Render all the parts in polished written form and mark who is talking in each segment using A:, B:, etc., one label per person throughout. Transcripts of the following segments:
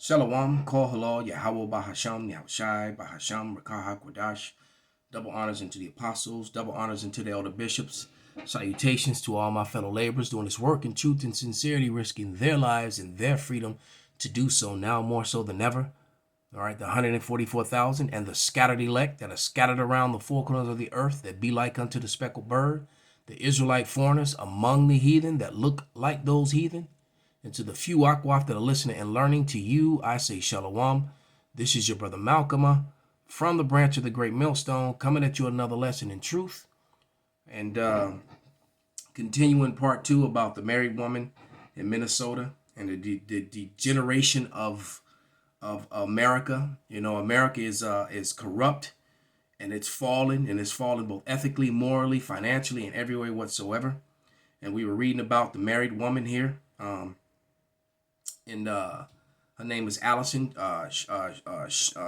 A: Shalom, Kol Halal, Yahweh Bahasham, Yahushai, Bahasham, Rakah Kwadash. Double honors unto the apostles, double honors unto the elder bishops. Salutations to all my fellow laborers doing this work in truth and sincerity, risking their lives and their freedom to do so now more so than ever. All right, the 144,000 and the scattered elect that are scattered around the four corners of the earth that be like unto the speckled bird, the Israelite foreigners among the heathen that look like those heathen, and to the few Akwaf that are listening and learning, to you I say Shalom. This is your brother Malcolm from the branch of the great millstone, coming at you another lesson in truth. And continuing part 2 about the married woman in Minnesota and the degeneration of America. You know, America is corrupt, and it's fallen both ethically, morally, financially, in every way whatsoever. And we were reading about the married woman here. And her name is Allison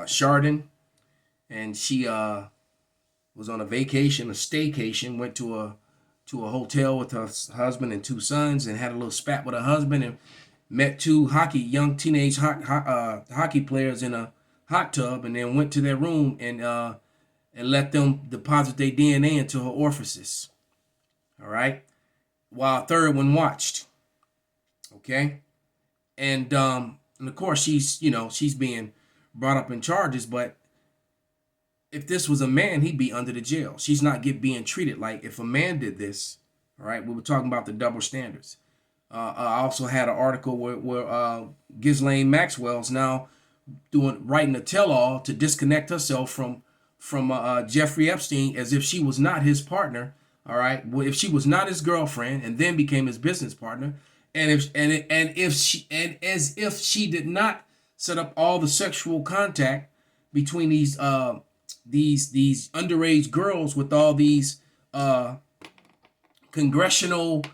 A: Chardon, and she was on a vacation, a staycation, went to a hotel with her husband and 2 sons, and had a little spat with her husband, and met 2 young teenage hockey players in a hot tub, and then went to their room and let them deposit their DNA into her orifices. All right, while a third one watched. Okay. And of course she's being brought up in charges, but if this was a man, he'd be under the jail. She's not being treated like if a man did this. All right, we were talking about the double standards. I also had an article where Ghislaine Maxwell's now writing a tell-all to disconnect herself from Jeffrey Epstein, as if she was not his partner. All right, well, if she was not his girlfriend and then became his business partner. And as if she did not set up all the sexual contact between these underage girls with all these congressional,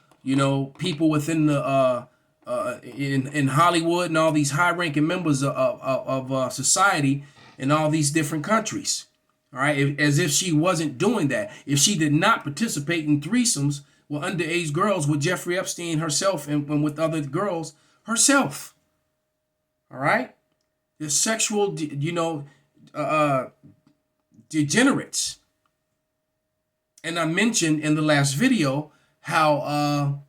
A: people within the in Hollywood, and all these high-ranking members of society in all these different countries. All right, as if she wasn't doing that, if she did not participate in threesomes with underage girls with Jeffrey Epstein herself and with other girls herself. All right? The sexual, degenerates. And I mentioned in the last video how,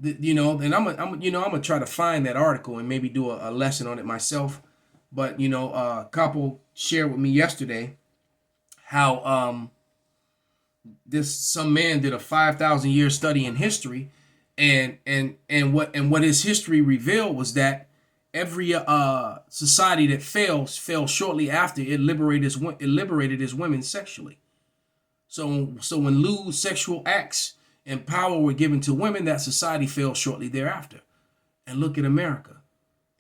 A: and I'm gonna try to find that article and maybe do a lesson on it myself. But, a couple shared with me yesterday how, some man did a 5,000-year study in history, and what his history revealed was that every society that fell shortly after it liberated its women sexually. So when lewd sexual acts and power were given to women, that society fell shortly thereafter. And look at America.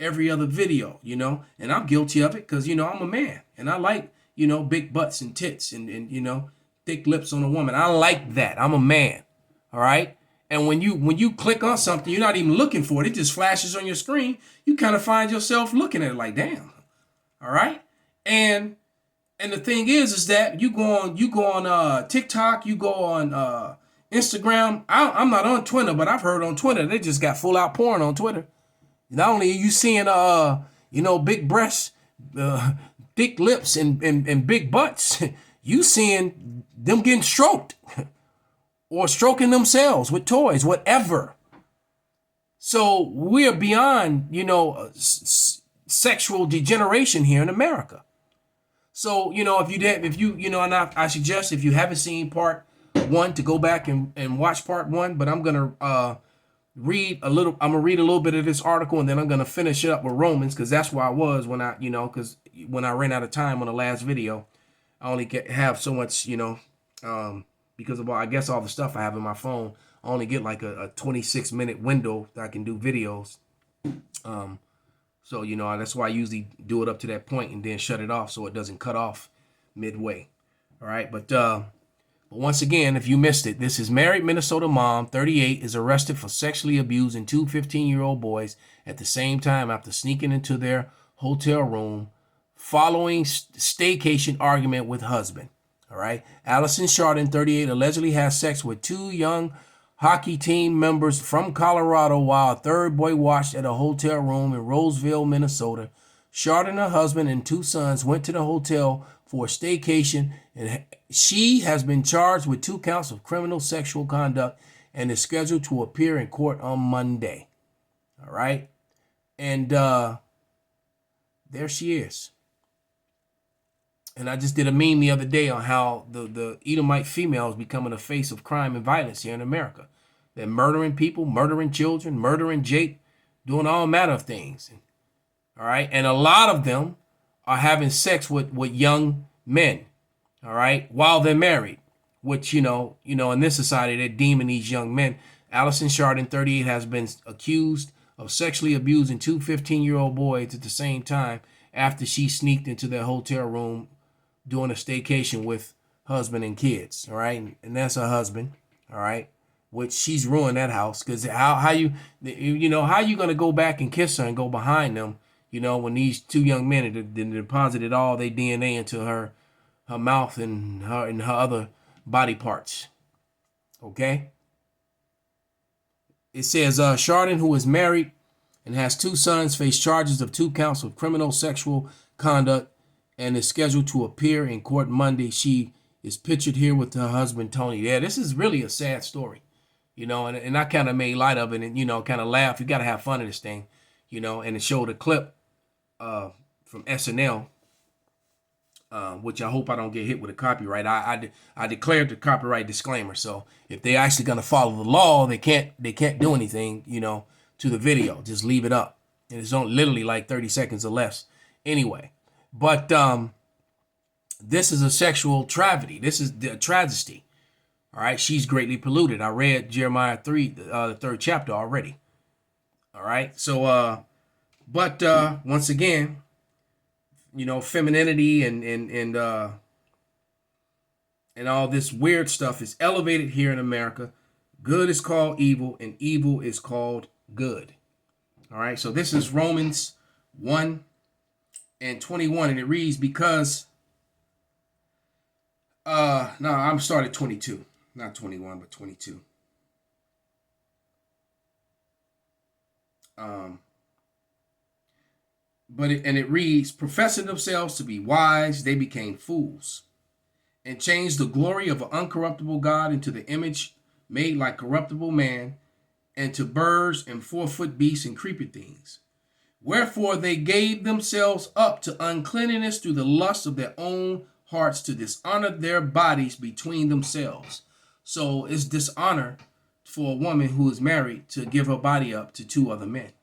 A: Every other video, and I'm guilty of it because I'm a man and I like big butts and tits and thick lips on a woman. I like that. I'm a man. All right. And when you click on something, you're not even looking for it. It just flashes on your screen. You kind of find yourself looking at it like, damn. All right. And the thing is that you go on TikTok, you go on Instagram. I'm not on Twitter, but I've heard on Twitter they just got full out porn on Twitter. Not only are you seeing big breasts, thick lips and big butts, you seeing them getting stroked or stroking themselves with toys, whatever. So we're beyond, sexual degeneration here in America. So, and I suggest if you haven't seen part 1 to go back and watch part 1, but I'm going to read a little bit of this article, and then I'm going to finish it up with Romans, because that's where I was when because when I ran out of time on the last video. I only have so much, because of I guess all the stuff I have in my phone. I only get like a 26-minute window that I can do videos. So, that's why I usually do it up to that point and then shut it off so it doesn't cut off midway. All right. But once again, if you missed it, this is married Minnesota mom, 38, is arrested for sexually abusing 2 15-year-old boys at the same time after sneaking into their hotel room following staycation argument with husband. All right. Allison Chardon, 38, allegedly has sex with 2 young hockey team members from Colorado while a third boy watched at a hotel room in Roseville, Minnesota. Chardon and her husband and 2 sons went to the hotel for a staycation, and she has been charged with 2 counts of criminal sexual conduct and is scheduled to appear in court on Monday. All right. And there she is. And I just did a meme the other day on how the Edomite female is becoming the face of crime and violence here in America. They're murdering people, murdering children, murdering Jake, doing all manner of things. All right. And a lot of them are having sex with young men. All right. While they're married, which, in this society, they're deeming these young men. Allison Chardon, 38, has been accused of sexually abusing 2 15-year-old boys at the same time after she sneaked into their hotel room doing a staycation with husband and kids. All right. And that's her husband. All right. Which she's ruined that house, because how you going to go back and kiss her and go behind them, when these 2 young men had deposited all their DNA into her mouth and her other body parts. Okay. It says Chardon, who is married and has 2 sons, face charges of 2 counts of criminal sexual conduct and is scheduled to appear in court Monday. She is pictured here with her husband, Tony. Yeah, this is really a sad story, and I kind of made light of it and, kind of laugh. You got to have fun in this thing, and it showed a clip from SNL, which I hope I don't get hit with a copyright. I declared the copyright disclaimer. So if they're actually going to follow the law, they can't do anything, to the video. Just leave it up. And it's only literally like 30 seconds or less. Anyway, but this is a sexual travesty. This is the tragedy. All right. She's greatly polluted. I read Jeremiah 3, the 3rd chapter already. All right. So, but once again, femininity and all this weird stuff is elevated here in America. Good is called evil, and evil is called good. All right. So this is Romans 1:21, and it reads, because no, I'm started 22, not 21, but 22. It reads, professing themselves to be wise, they became fools and changed the glory of an uncorruptible God into the image made like corruptible man, and to birds and 4-foot beasts and creepy things. Wherefore they gave themselves up to uncleanness through the lust of their own hearts, to dishonor their bodies between themselves. So it's dishonor for a woman who is married to give her body up to 2 other men.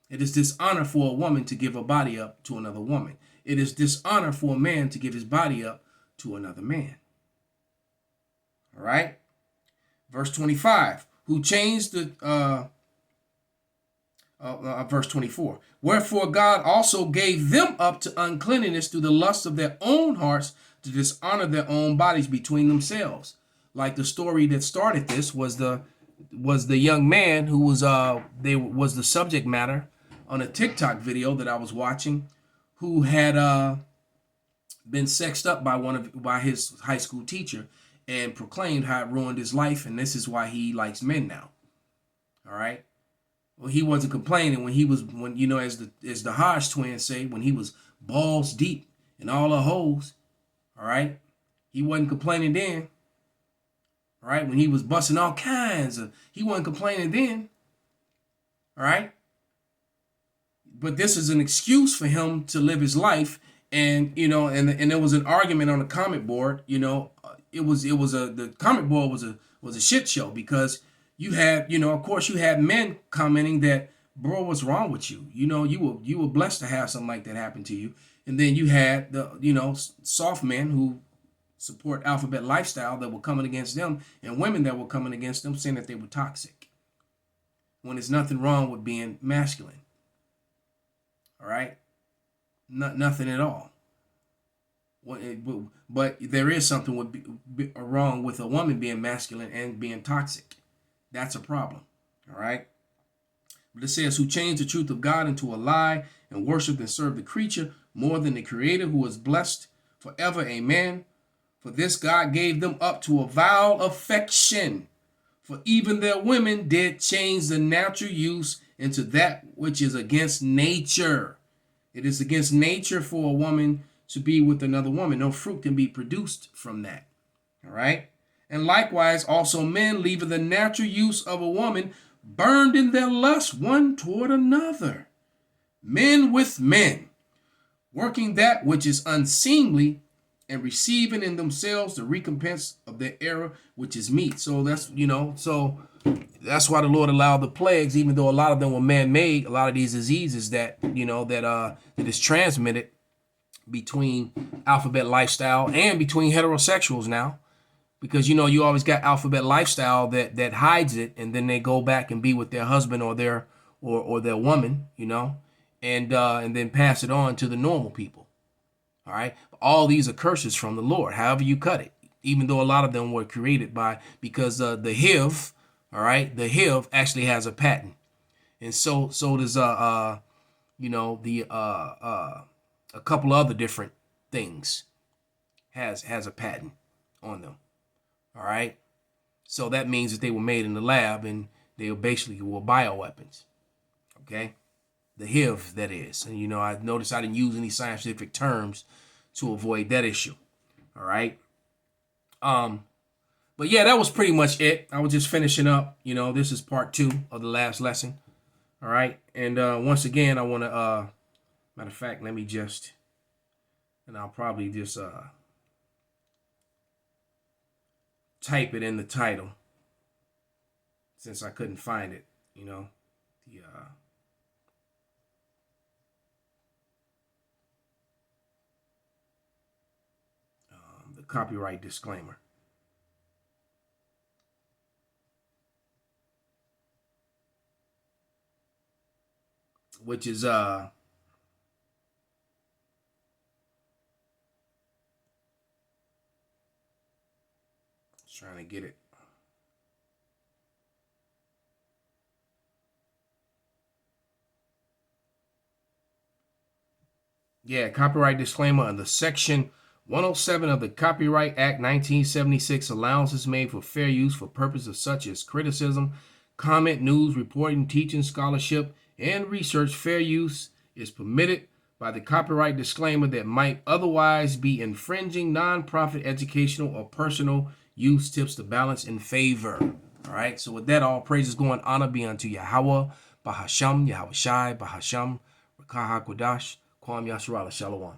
A: It is dishonor for a woman to give her body up to another woman. It is dishonor for a man to give his body up to another man. All right. Verse 25, who changed the, verse 24. Wherefore God also gave them up to uncleanness through the lust of their own hearts, to dishonor their own bodies between themselves. Like the story that started this was the young man who was the subject matter on a TikTok video that I was watching, who had been sexed up by his high school teacher and proclaimed how it ruined his life, and this is why he likes men now. All right. Well, he wasn't complaining as the Hodge twins say, when he was balls deep in all the holes. All right. He wasn't complaining then. All right. When he was busting all kinds of, he wasn't complaining then. All right. But this is an excuse for him to live his life. And, and there was an argument on the comment board, the comment board was a shit show, because you had, of course you had men commenting that, bro, what's wrong with you? You were blessed to have something like that happen to you. And then you had the, soft men who support alphabet lifestyle that were coming against them, and women that were coming against them saying that they were toxic, when there's nothing wrong with being masculine. All right. Nothing at all. But there is something wrong with a woman being masculine and being toxic. That's a problem. All right. But it says, who changed the truth of God into a lie, and worshiped and served the creature more than the Creator, who is blessed forever. Amen. For this God gave them up to a vile affection. For even their women did change the natural use into that which is against nature. It is against nature for a woman to be with another woman. No fruit can be produced from that. All right. And likewise, also men, leaving the natural use of a woman, burned in their lust one toward another. Men with men, working that which is unseemly, and receiving in themselves the recompense of their error, which is meat. So that's, that's why the Lord allowed the plagues, even though a lot of them were man-made. A lot of these diseases that is transmitted between alphabet lifestyle and between heterosexuals now, because you always got alphabet lifestyle that hides it, and then they go back and be with their husband or their woman, and then pass it on to the normal people. All right, all these are curses from the Lord, however you cut it, even though a lot of them were created because the HIV, all right, the HIV actually has a patent, and so does a couple other different things has a patent on them. All right, so that means that they were made in the lab and they were bioweapons. Okay, the HIV, that is. And I noticed I didn't use any scientific terms to avoid that issue. All right. But yeah, that was pretty much it. I was just finishing up. This is part 2 of the last lesson. All right. And once again, I want to, matter of fact, let me just, and I'll probably just type it in the title since I couldn't find it, the copyright disclaimer. Which is trying to get it. Yeah, copyright disclaimer under Section 107 of the Copyright Act 1976. Allowance is made for fair use for purposes such as criticism, comment, news, reporting, teaching, scholarship, and research. Fair use is permitted by the copyright disclaimer that might otherwise be infringing. Non-profit, educational, or personal use tips the balance in favor. All right, so with that, all praises, go and honor be unto Yahweh, Bahasham, Yahweh Shai, Bahasham, Rakah HaKodash, Kwam Yasharala, Shalom.